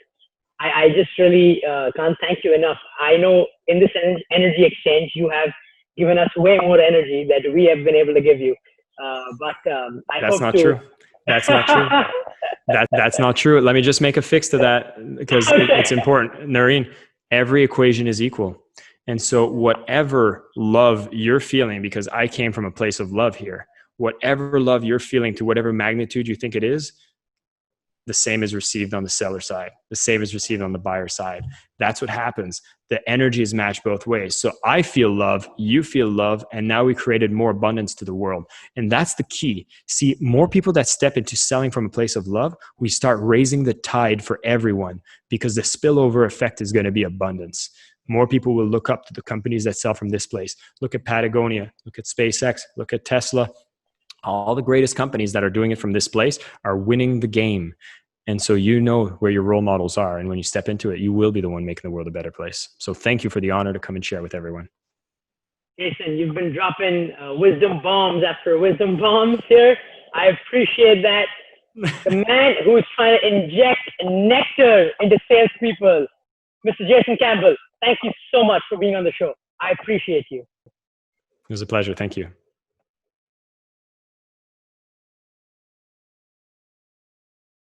I just really can't thank you enough. I know in this energy exchange, you have given us way more energy that we have been able to give you. That's not true. That's not true. That's not true. Let me just make a fix to that, because it's important. Naren, every equation is equal. And so whatever love you're feeling, because I came from a place of love here, whatever love you're feeling to whatever magnitude you think it is, the same is received on the seller side. The same is received on the buyer side. That's what happens. The energy is matched both ways. So I feel love, you feel love, and now we created more abundance to the world. And that's the key. See, more people that step into selling from a place of love, we start raising the tide for everyone, because the spillover effect is going to be abundance. More people will look up to the companies that sell from this place. Look at Patagonia, look at SpaceX, look at Tesla. All the greatest companies that are doing it from this place are winning the game. And so you know where your role models are. And when you step into it, you will be the one making the world a better place. So thank you for the honor to come and share with everyone. Jason, you've been dropping wisdom bombs after wisdom bombs here. I appreciate that. The man who is trying to inject nectar into salespeople, Mr. Jason Campbell, thank you so much for being on the show. I appreciate you. It was a pleasure. Thank you.